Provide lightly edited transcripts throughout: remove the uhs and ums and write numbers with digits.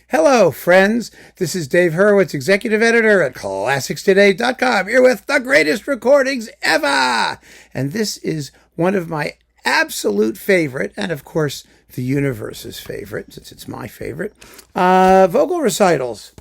Hello, friends. This is Dave Hurwitz, executive editor at ClassicsToday.com, here with the greatest recordings ever. And this is one of my absolute favorite, and of course, the universe's favorite, since it's my favorite, vocal recitals.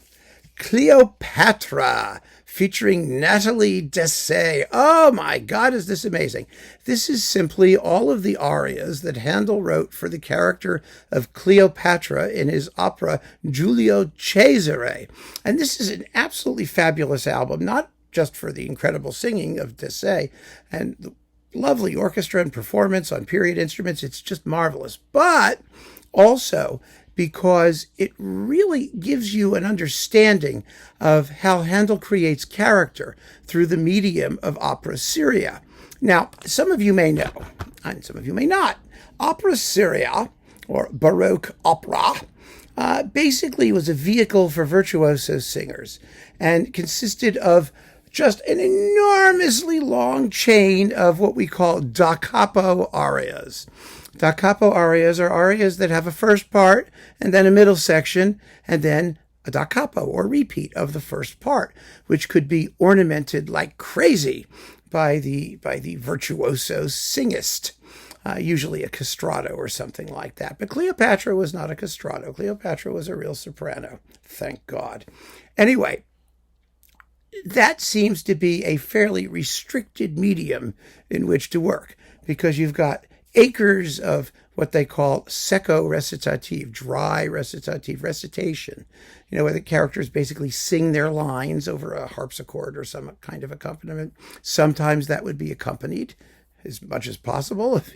Cleopatra, featuring Natalie Dessay. Oh my God, is this amazing. This is simply all of the arias that Handel wrote for the character of Cleopatra in his opera Giulio, Cesare. And this is an absolutely fabulous album, not just for the incredible singing of Dessay and the lovely orchestra and performance on period instruments. It's just marvelous. But also because it really gives you an understanding of how Handel creates character through the medium of opera seria. Now, some of you may know, and some of you may not. Opera seria, or Baroque opera, basically was a vehicle for virtuoso singers and consisted of just an enormously long chain of what we call da capo arias. Da capo arias are arias that have a first part and then a middle section and then a da capo or repeat of the first part, which could be ornamented like crazy by the virtuoso singist, usually a castrato or something like that. But Cleopatra was not a castrato. Cleopatra was a real soprano, thank God. Anyway, that seems to be a fairly restricted medium in which to work because you've got acres of what they call secco recitative, dry recitative, recitation, where the characters basically sing their lines over a harpsichord or some kind of accompaniment. Sometimes that would be accompanied as much as possible if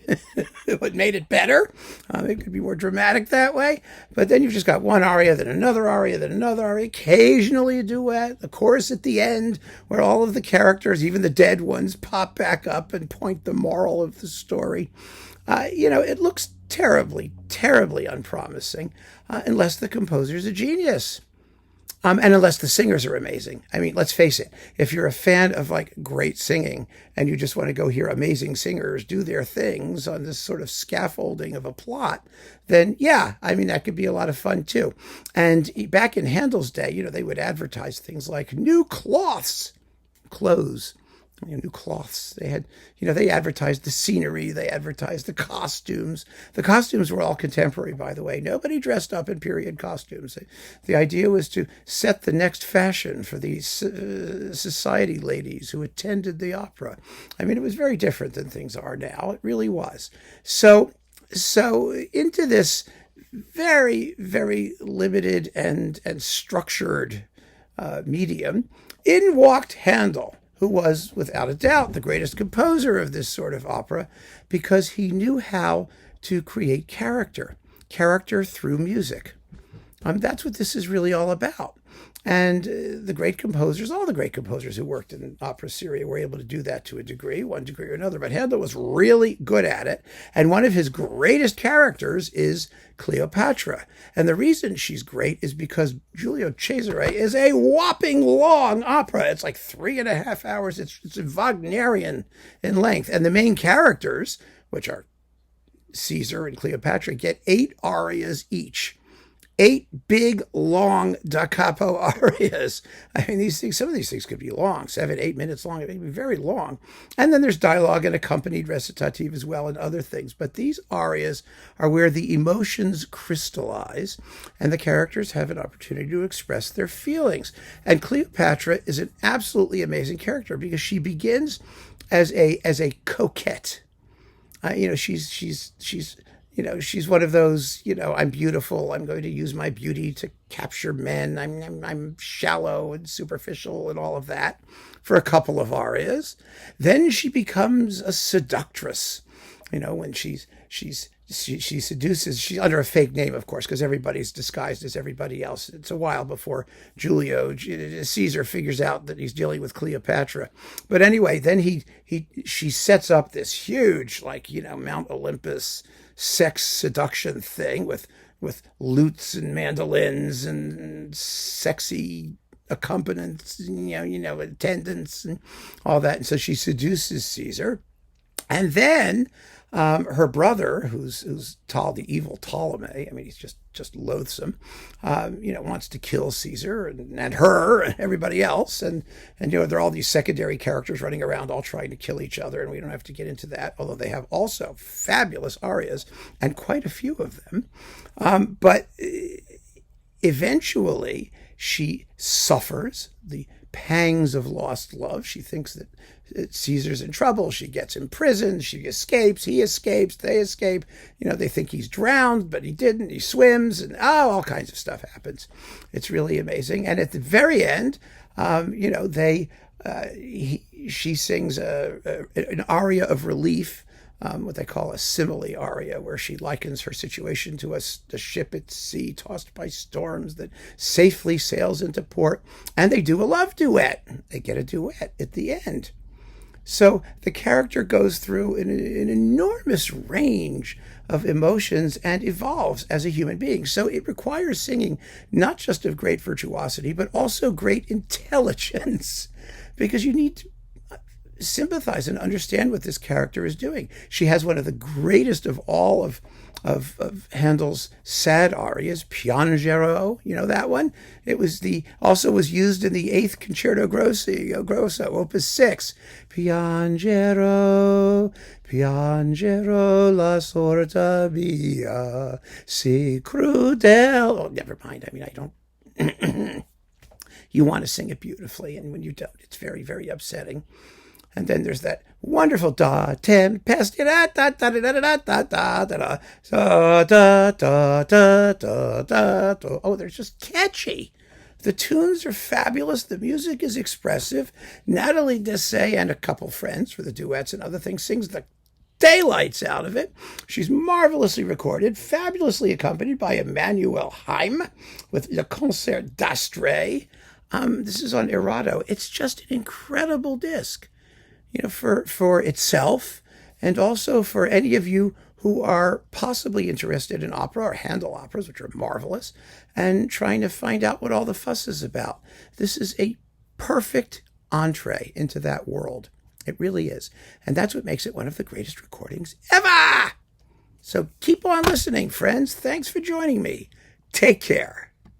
it made it better. It could be more dramatic that way. But then you've just got one aria, then another aria, then another aria, occasionally a duet, the chorus at the end, where all of the characters, even the dead ones, pop back up and point the moral of the story. It looks terribly, terribly unpromising unless the composer's a genius. And unless the singers are amazing. I mean, let's face it, if you're a fan of great singing and you just want to go hear amazing singers do their things on this sort of scaffolding of a plot, then yeah, that could be a lot of fun too. And back in Handel's day, they would advertise things like new clothes, clothes. New cloths. They had, they advertised the scenery. They advertised the costumes. The costumes were all contemporary, by the way. Nobody dressed up in period costumes. The idea was to set the next fashion for these society ladies who attended the opera. It was very different than things are now. It really was. So into this very, very limited and structured medium, in walked Handel, who was, without a doubt, the greatest composer of this sort of opera, because he knew how to create character through music. That's what this is really all about. And the great composers, all the great composers who worked in opera seria were able to do that to a degree, one degree or another. But Handel was really good at it. And one of his greatest characters is Cleopatra. And the reason she's great is because Giulio Cesare is a whopping long opera. It's like 3.5 hours. It's Wagnerian in length. And the main characters, which are Caesar and Cleopatra, get 8 arias each. 8 big, long da capo arias. Some of these things could be long, 7-8 minutes long. It may be very long. And then there's dialogue and accompanied recitative as well and other things. But these arias are where the emotions crystallize and the characters have an opportunity to express their feelings. And Cleopatra is an absolutely amazing character because she begins as a coquette. She's one of those, I'm beautiful. I'm going to use my beauty to capture men. I'm shallow and superficial and all of that for a couple of arias. Then she becomes a seductress, when she seduces. She's under a fake name, of course, because everybody's disguised as everybody else. It's a while before Caesar figures out that he's dealing with Cleopatra. But anyway, then she sets up this huge, Mount Olympus sex seduction thing with lutes and mandolins and sexy accompaniments, attendants and all that. And so she seduces Caesar. And then Her brother, who's the evil Ptolemy, I mean, he's just loathsome, wants to kill Caesar and her and everybody else. And there are all these secondary characters running around all trying to kill each other. And we don't have to get into that, although they have also fabulous arias and quite a few of them. But eventually she suffers the pangs of lost love. She thinks that Caesar's in trouble. She gets imprisoned. She escapes. He escapes. They escape. They think he's drowned, but he didn't. He swims, and all kinds of stuff happens. It's really amazing. And at the very end, she sings an aria of relief, what they call a simile aria, where she likens her situation to a ship at sea tossed by storms that safely sails into port. And they do a love duet. They get a duet at the end. So the character goes through an enormous range of emotions and evolves as a human being. So it requires singing not just of great virtuosity, but also great intelligence, because you need to sympathize and understand what this character is doing. She has one of the greatest of all of Handel's sad arias, Piangero. You know that one? It was also was used in the 8th Concerto Grosso, Opus 6. Piangero, piangero la sorta mia, si crudel. Oh, never mind. I mean, I don't. You want to sing it beautifully, and when you don't, it's very, very upsetting. And then there's that wonderful da tempest da da da da da da da da da da da da da. Oh, they're just catchy. The tunes are fabulous. The music is expressive. Natalie Dessay and a couple friends for the duets and other things sings the daylights out of it. She's marvelously recorded, fabulously accompanied by Emmanuelle Haïm with Le Concert d'Astrée. This is on Erato. It's just an incredible disc. For itself, and also for any of you who are possibly interested in opera or Handel operas, which are marvelous, and trying to find out what all the fuss is about. This is a perfect entree into that world. It really is. And that's what makes it one of the greatest recordings ever. So keep on listening, friends. Thanks for joining me. Take care.